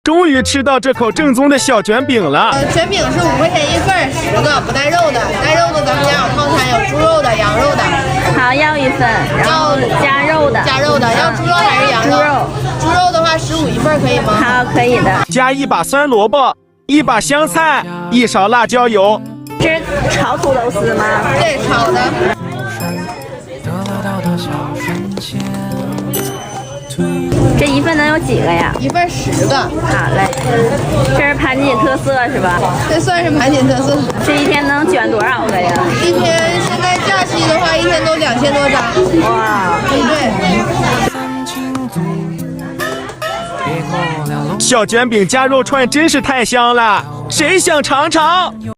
终于吃到这口正宗的小卷饼了。卷饼是5块钱1份，10个，不带肉的。带肉的咱们家有套餐，有猪肉的、羊肉的。好，要1份，然后加肉的。加肉的，要猪肉还是羊肉？猪肉。猪肉的话15一份可以吗？好，可以的。加1把酸萝卜，1把香菜，1勺辣椒油。这是炒土豆丝吗？对，炒的。这1份能有几个呀？1份10个。好嘞，这是盘锦特色是吧？这算是盘锦特色。这一天能卷多少个呀？一天现在假期的话，一天都2000多张。哇，对。小卷饼加肉串真是太香了，谁想尝尝？